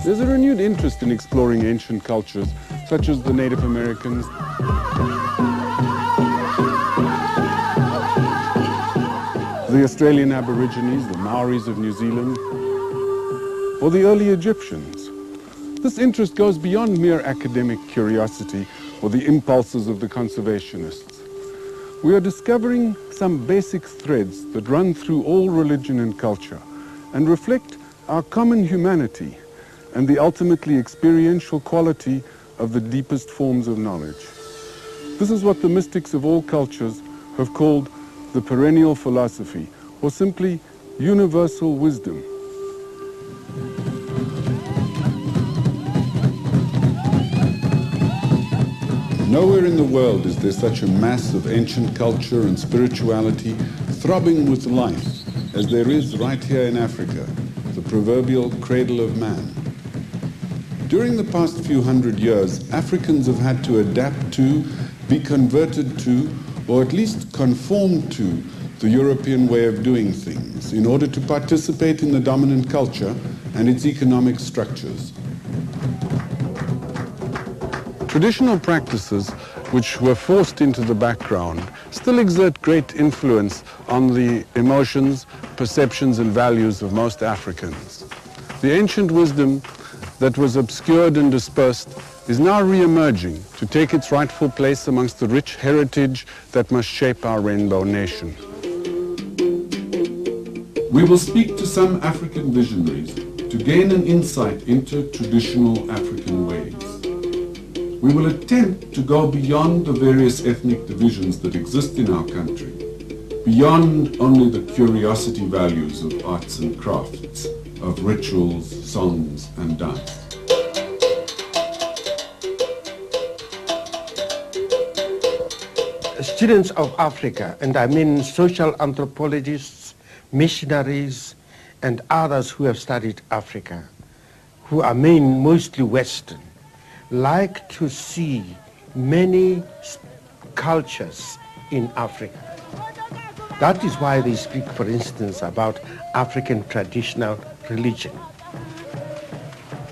There's a renewed interest in exploring ancient cultures, such as the Native Americans, the Australian Aborigines, the Maoris of New Zealand, or the early Egyptians. This interest goes beyond mere academic curiosity or the impulses of the conservationists. We are discovering some basic threads that run through all religion and culture and reflect our common humanity and the ultimately experiential quality of the deepest forms of knowledge. This is what the mystics of all cultures have called the perennial philosophy, or simply universal wisdom. Nowhere in the world is there such a mass of ancient culture and spirituality throbbing with life as there is right here in Africa, the proverbial cradle of man. During the past few hundred years, Africans have had to adapt to, be converted to, or at least conform to the European way of doing things in order to participate in the dominant culture and its economic structures. Traditional practices which were forced into the background still exert great influence on the emotions, perceptions and values of most Africans. The ancient wisdom that was obscured and dispersed is now re-emerging to take its rightful place amongst the rich heritage that must shape our rainbow nation. We will speak to some African visionaries to gain an insight into traditional African ways. We will attempt to go beyond the various ethnic divisions that exist in our country, beyond only the curiosity values of arts and crafts, of rituals, songs, and dance. Students of Africa, and I mean social anthropologists, missionaries, and others who have studied Africa, who are mostly Western, like to see many cultures in Africa. That is why they speak, for instance, about African traditional religion.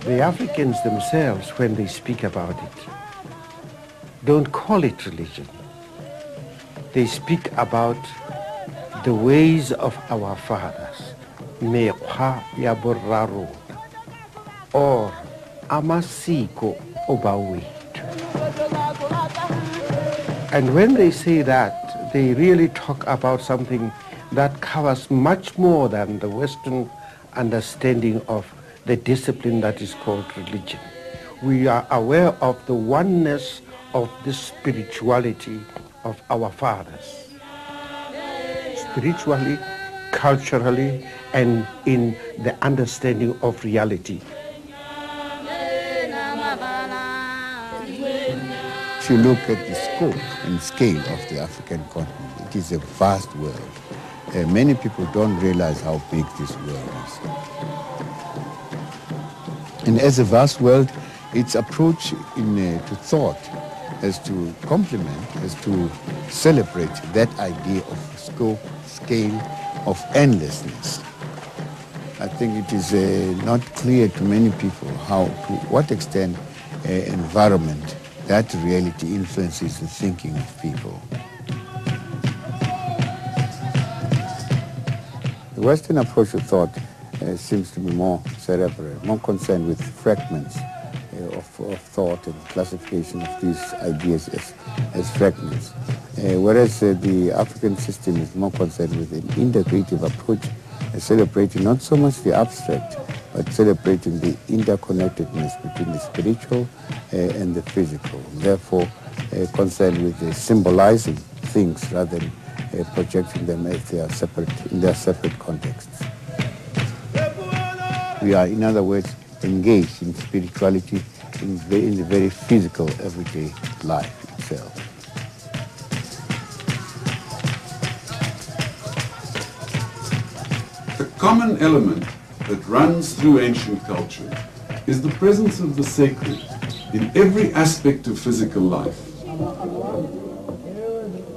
The Africans themselves, when they speak about it, don't call it religion. They speak about the ways of our fathers, mekgwa ya boraro, or amasiko obawethu. And when they say that, they really talk about something that covers much more than the Western understanding of the discipline that is called religion. We are aware of the oneness of the spirituality of our fathers, spiritually, culturally, and in the understanding of reality. If you look at the scope and scale of the African continent, it is a vast world. Many people don't realize how big this world is. And as a vast world, its approach to thought as to complement, as to celebrate that idea of scope, scale, of endlessness. I think it is not clear to many people how, to what extent environment, that reality influences the thinking of people. The Western approach to thought seems to be more cerebral, more concerned with fragments of thought and classification of these ideas as fragments. Whereas the African system is more concerned with an integrative approach, celebrating not so much the abstract, but celebrating the interconnectedness between the spiritual and the physical. Therefore, concerned with symbolizing things rather than projecting them as they are separate, in their separate contexts. We are, in other words, engaged in spirituality in the very physical, everyday life itself. A common element that runs through ancient culture is the presence of the sacred in every aspect of physical life.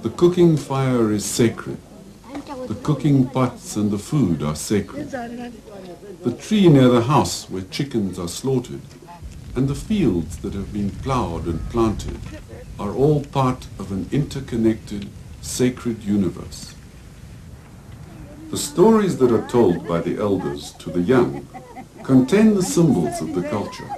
The cooking fire is sacred. The cooking pots and the food are sacred. The tree near the house where chickens are slaughtered and the fields that have been ploughed and planted are all part of an interconnected, sacred universe. The stories that are told by the elders to the young contain the symbols of the culture.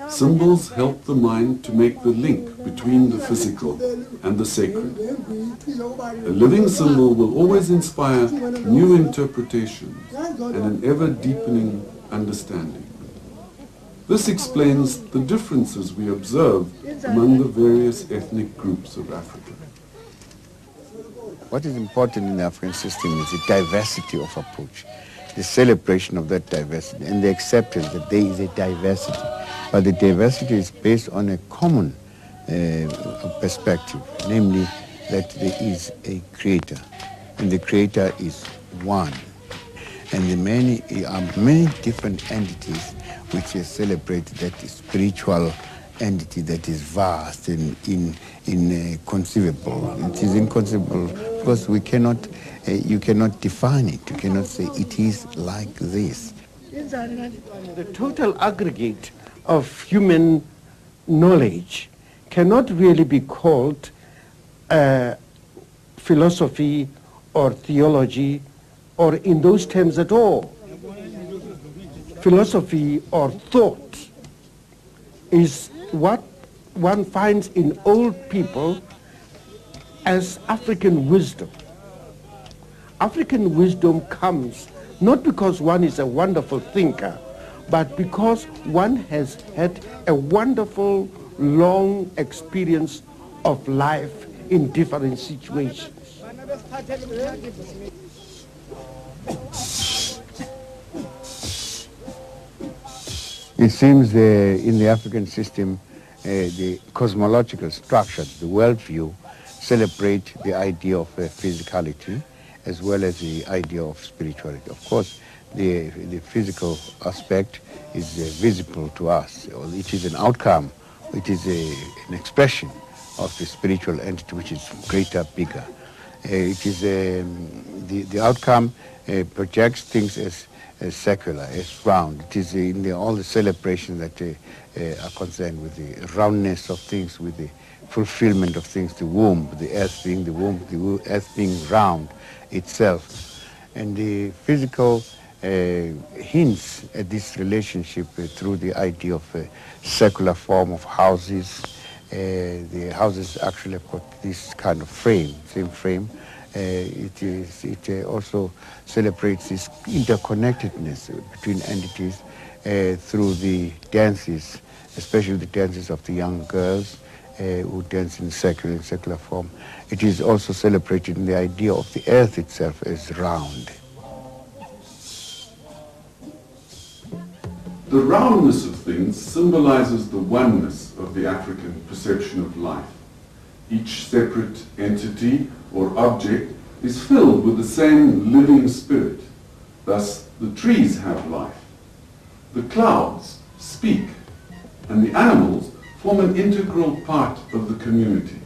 Symbols help the mind to make the link between the physical and the sacred. A living symbol will always inspire new interpretations and an ever-deepening understanding. This explains the differences we observe among the various ethnic groups of Africa. What is important in the African system is the diversity of approach, the celebration of that diversity, and the acceptance that there is a diversity. But the diversity is based on a common perspective, namely that there is a creator, and the creator is one. And there are many different entities which celebrate that spiritual entity that is vast and inconceivable. It is inconceivable because we cannot, you cannot define it. You cannot say it is like this. The total aggregate of human knowledge cannot really be called philosophy or theology or in those terms at all. Philosophy or thought is what one finds in old people as African wisdom. African wisdom comes not because one is a wonderful thinker, but because one has had a wonderful, long experience of life in different situations. It seems in the African system, the cosmological structures, the worldview, celebrate the idea of physicality as well as the idea of spirituality. Of course, the physical aspect is visible to us. It is an outcome. It is an expression of the spiritual entity, which is greater, bigger. It is the outcome projects things as secular, as round. It is in all the celebrations that are concerned with the roundness of things, with the fulfillment of things, the womb, the earth being the womb, the earth being round itself. And the physical hints at this relationship through the idea of a secular form of houses. The houses actually have got this kind of frame, same frame. It also celebrates this interconnectedness between entities through the dances, especially the dances of the young girls who dance in secular form. It is also celebrated in the idea of the earth itself as round. The roundness of things symbolizes the oneness of the African perception of life. Each separate entity or object is filled with the same living spirit. Thus, the trees have life. The clouds speak, and the animals form an integral part of the community.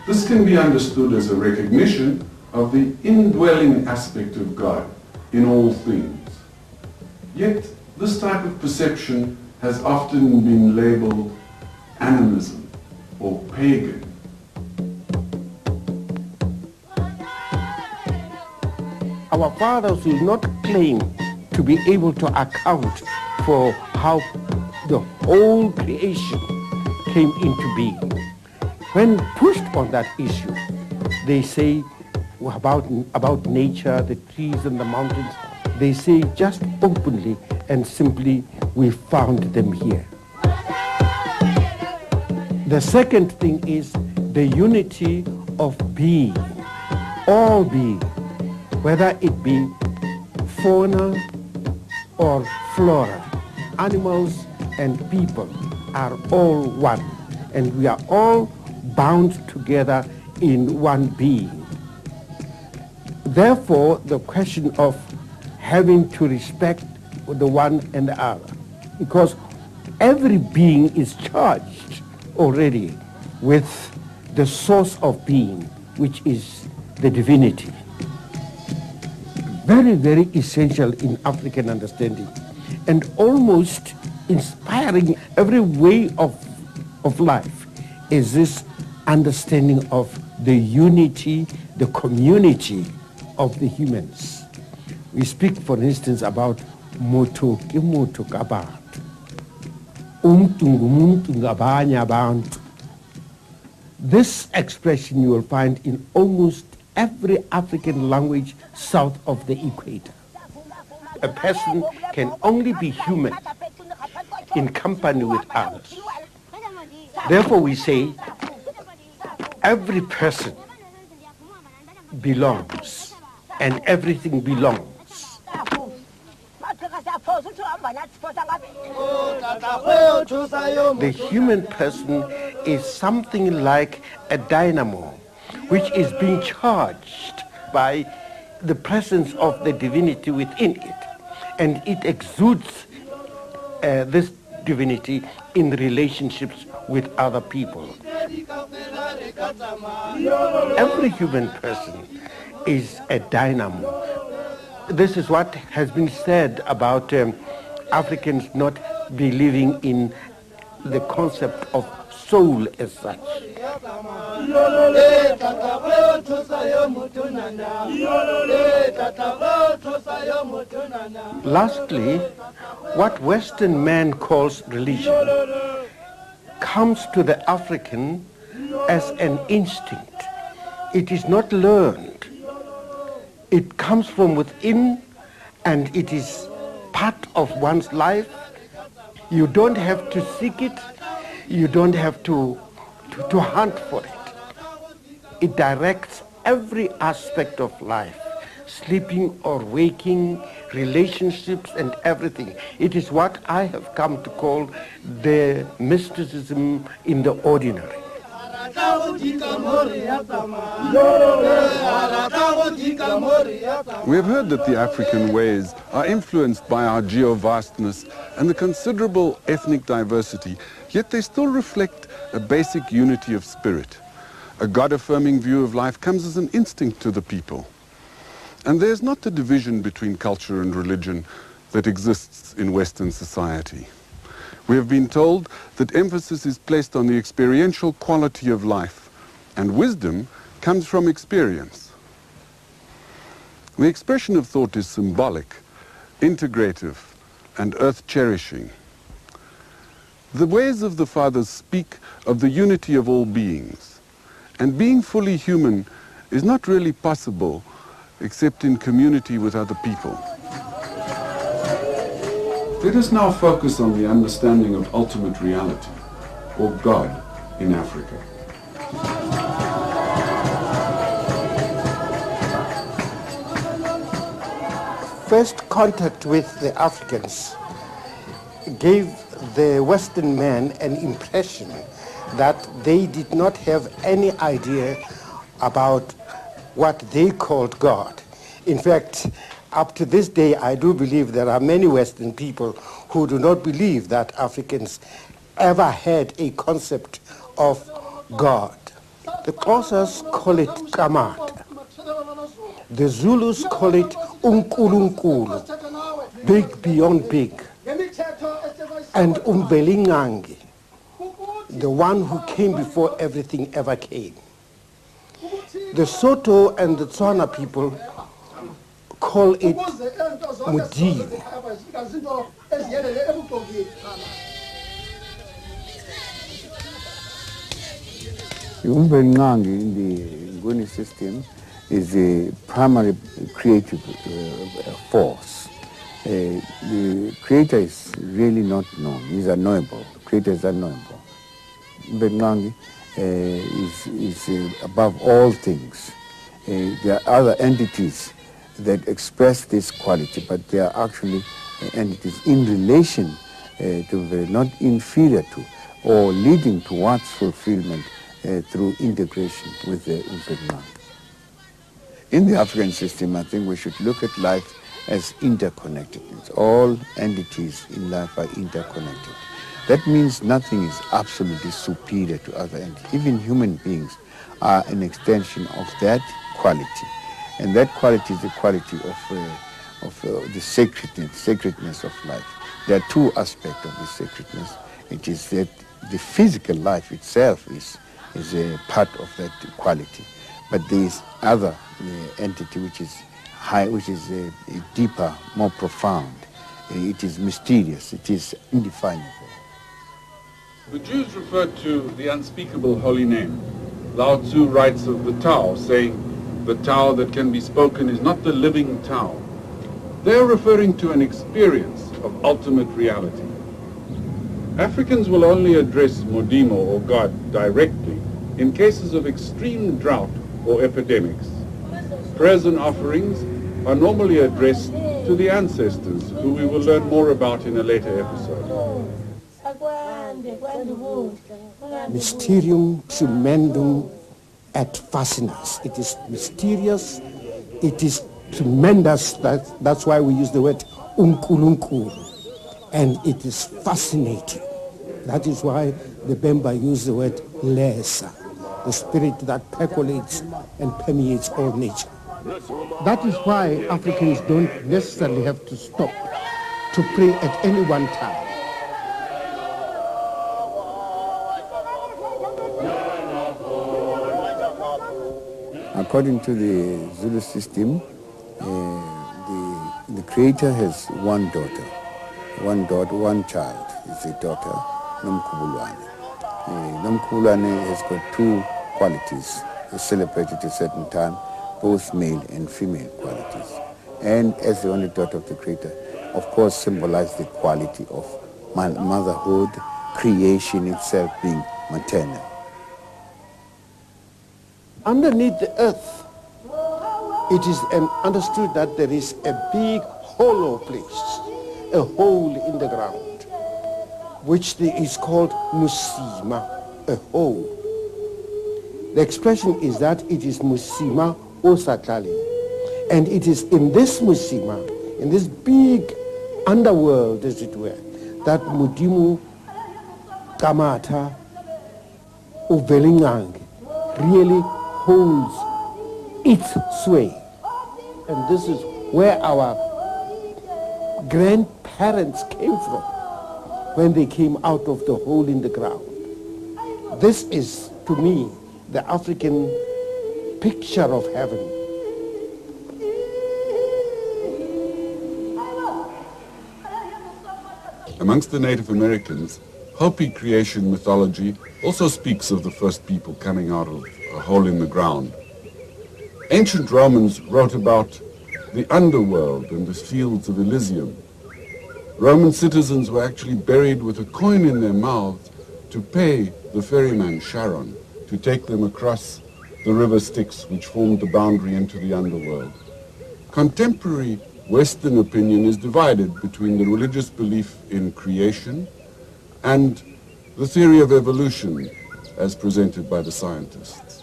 This can be understood as a recognition of the indwelling aspect of God in all things. Yet, this type of perception has often been labeled animism or pagan. Our fathers will not claim to be able to account for how the whole creation came into being. When pushed on that issue, they say about nature, the trees and the mountains, they say just openly and simply, we found them here. The second thing is the unity of being, all being, whether it be fauna or flora, animals and people are all one, and we are all bound together in one being. Therefore, the question of having to respect the one and the other, because every being is charged already with the source of being, which is the divinity. Very, very essential in African understanding, and almost inspiring every way of life is this understanding of the unity, the community of the humans. We speak, for instance, about mutu ke mutu kabantu, ngumuntu ngabanye abantu. This expression you will find in almost every African language south of the equator. A person can only be human in company with others. Therefore we say every person belongs and everything belongs. The human person is something like a dynamo which is being charged by the presence of the divinity within it, and it exudes this divinity in relationships with other people. Every human person is a dynamo. This is what has been said about Africans not believing in the concept of soul as such. Lastly, what Western man calls religion comes to the African as an instinct. It is not learned. It comes from within, and it is part of one's life. You don't have to seek it. You don't have to hunt for it. It directs every aspect of life, sleeping or waking, relationships and everything. It is what I have come to call the mysticism in the ordinary. We have heard that the African ways are influenced by our geo-vastness and the considerable ethnic diversity, yet they still reflect a basic unity of spirit. A God-affirming view of life comes as an instinct to the people. And there's not the division between culture and religion that exists in Western society. We have been told that emphasis is placed on the experiential quality of life, and wisdom comes from experience. The expression of thought is symbolic, integrative, and earth-cherishing. The ways of the Fathers speak of the unity of all beings, and being fully human is not really possible except in community with other people. Let us now focus on the understanding of ultimate reality, or God, in Africa. First contact with the Africans gave the Western man an impression that they did not have any idea about what they called God. In fact, up to this day, I do believe there are many Western people who do not believe that Africans ever had a concept of God. The Xhosas call it Kamata. The Zulus call it Unkulunkulu, big beyond big. And Umbelingangi, the one who came before everything ever came. The Soto and the Tswana people call it Mudimo. Umbengangi in the Nguni system is a primary creative force. The creator is really not known. He's unknowable. The creator is unknowable. Umbengangi is above all things. There are other entities that express this quality, but they are actually entities in relation to, not inferior to, or leading towards fulfillment through integration with the Umbengangi. In the African system, I think we should look at life as interconnectedness. All entities in life are interconnected. That means nothing is absolutely superior to other entities. Even human beings are an extension of that quality. And that quality is the quality of the sacredness of life. There are two aspects of this sacredness. It is that the physical life itself is a part of that quality. But there is other entity which is high, which is deeper, more profound. It is mysterious. It is indefinable. The Jews refer to the unspeakable holy name. Lao Tzu writes of the Tao, saying, "The Tao that can be spoken is not the living Tao." They are referring to an experience of ultimate reality. Africans will only address Modimo or God directly in cases of extreme drought or epidemics. Prayers and offerings are normally addressed to the ancestors, who we will learn more about in a later episode. Mysterium tremendum et fascinans. It is mysterious, it is tremendous, that's why we use the word unkulunkulu, and it is fascinating. That is why the Bemba use the word lesa, the spirit that percolates and permeates all nature. That is why Africans don't necessarily have to stop to pray at any one time. According to the Zulu system, the creator has one daughter, one child is a daughter, Nomkhubulwane. Nomkhubulwane has got two qualities celebrated at a certain time, both male and female qualities. And as the only daughter of the creator, of course, symbolize the quality of motherhood, creation itself being maternal. Underneath the earth, it is understood that there is a big hollow place, a hole in the ground, which is called Musima, a hole. The expression is that it is Musima Osatlali. And it is in this Musima, in this big underworld, as it were, that Mudimu Kamata Uvelingang really holds its sway. And this is where our grandparents came from when they came out of the hole in the ground. This is, to me, the African picture of heaven. Amongst the Native Americans, Hopi creation mythology also speaks of the first people coming out of a hole in the ground. Ancient Romans wrote about the underworld and the fields of Elysium. Roman citizens were actually buried with a coin in their mouths to pay the ferryman Charon to take them across the river Styx, which formed the boundary into the underworld. Contemporary Western opinion is divided between the religious belief in creation and the theory of evolution as presented by the scientists.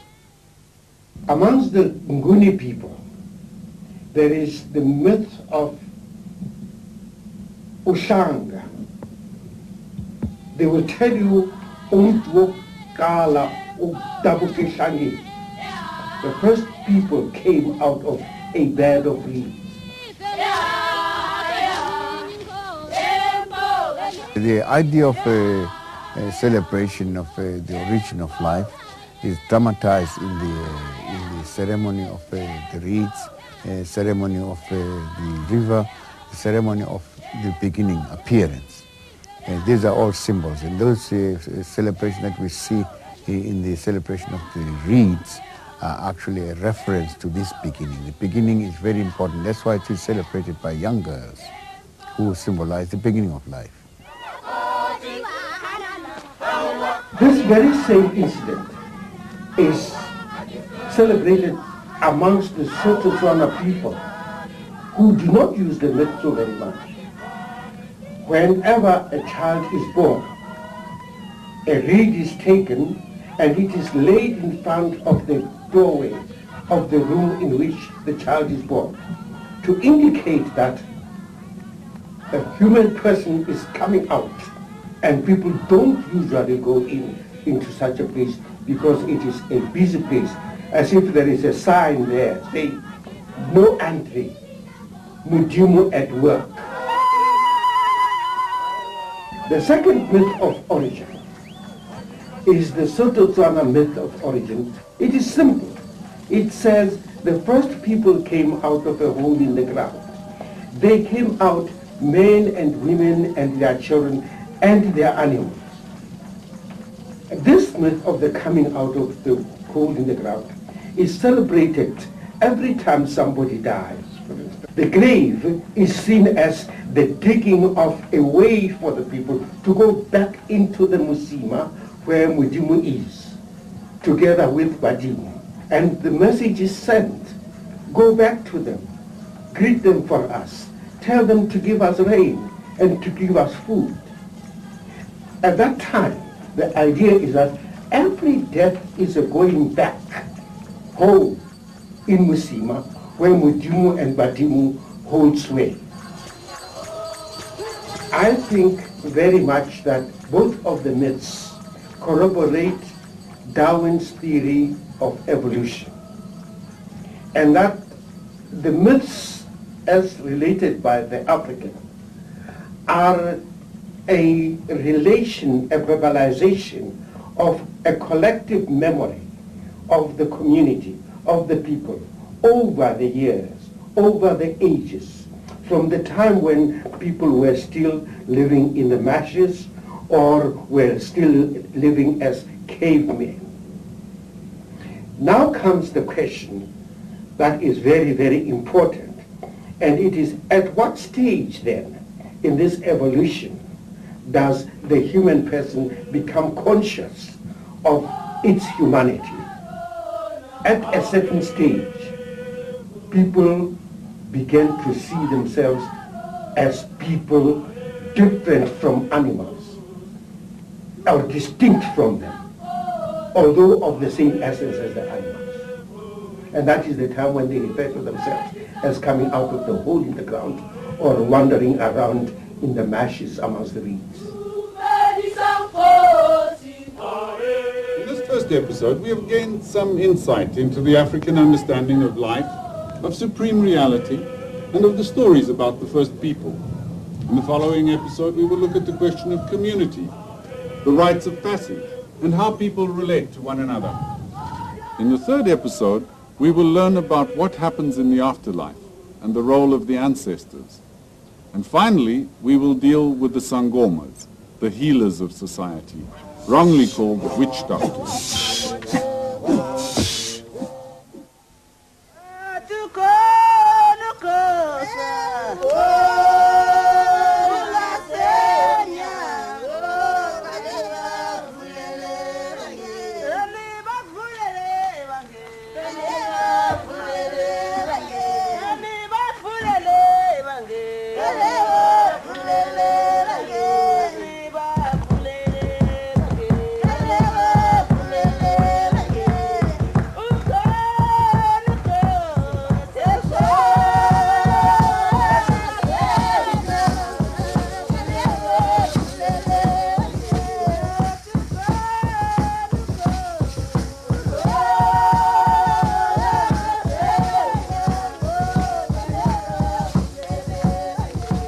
Amongst the Nguni people, there is the myth of Ushanga. They will tell you, the first people came out of a bed of leaves. The idea of a celebration of the origin of life is dramatized in the ceremony of the rites ceremony of the river, the ceremony of the beginning, appearance. These are all symbols, and those celebrations that we see in the celebration of the reeds are actually a reference to this beginning. The beginning is very important. That's why it is celebrated by young girls who symbolize the beginning of life. This very same incident is celebrated amongst the Sotho people who do not use the myth so very much. Whenever a child is born, a reed is taken and it is laid in front of the doorway of the room in which the child is born to indicate that a human person is coming out, and people don't usually go into such a place because it is a busy place, as if there is a sign there saying no entry, Mudimu at work. The second myth of origin is the Sotho myth of origin. It is simple. It says the first people came out of a hole in the ground. They came out, men and women and their children and their animals. This myth of the coming out of the hole in the ground is celebrated every time somebody dies. The grave is seen as the digging of a way for the people to go back into the Musima where Mudimu is, together with Badimu. And the message is sent, go back to them, greet them for us, tell them to give us rain and to give us food. At that time, the idea is that every death is a going back home in Musima, where Mudimu and Badimu hold sway. I think very much that both of the myths corroborate Darwin's theory of evolution, and that the myths as related by the African are a relation, a verbalization of a collective memory of the community, of the people, over the years, over the ages, from the time when people were still living in the marshes or were still living as cavemen. Now comes the question that is very, very important, and it is at what stage then in this evolution does the human person become conscious of its humanity? At a certain stage, people began to see themselves as people different from animals, or distinct from them, although of the same essence as the animals. And that is the time when they refer to themselves as coming out of the hole in the ground or wandering around in the marshes amongst the reeds. In this first episode, we have gained some insight into the African understanding of life, of supreme reality, and of the stories about the first people. In the following episode, we will look at the question of community, the rites of passage, and how people relate to one another. In the third episode, we will learn about what happens in the afterlife and the role of the ancestors. And finally, we will deal with the sangomas, the healers of society, wrongly called the witch doctors.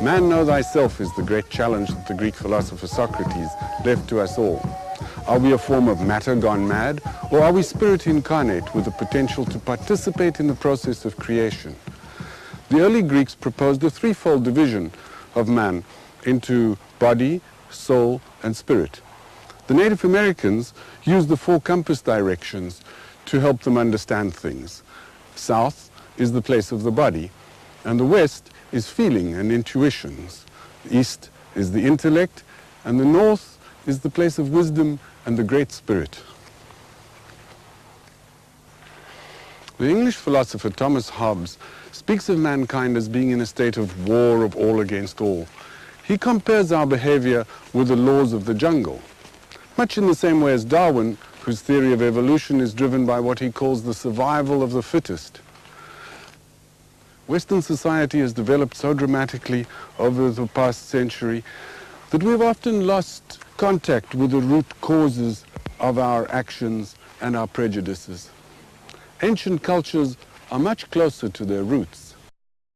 Man, know thyself is the great challenge that the Greek philosopher Socrates left to us all. Are we a form of matter gone mad, or are we spirit incarnate with the potential to participate in the process of creation? The early Greeks proposed a threefold division of man into body, soul, and spirit. The Native Americans used the four compass directions to help them understand things. South is the place of the body, and the west is feeling and intuitions. The east is the intellect, and the north is the place of wisdom and the great spirit. The English philosopher Thomas Hobbes speaks of mankind as being in a state of war of all against all. He compares our behavior with the laws of the jungle, much in the same way as Darwin, whose theory of evolution is driven by what he calls the survival of the fittest. Western society has developed so dramatically over the past century that we've often lost contact with the root causes of our actions and our prejudices. Ancient cultures are much closer to their roots.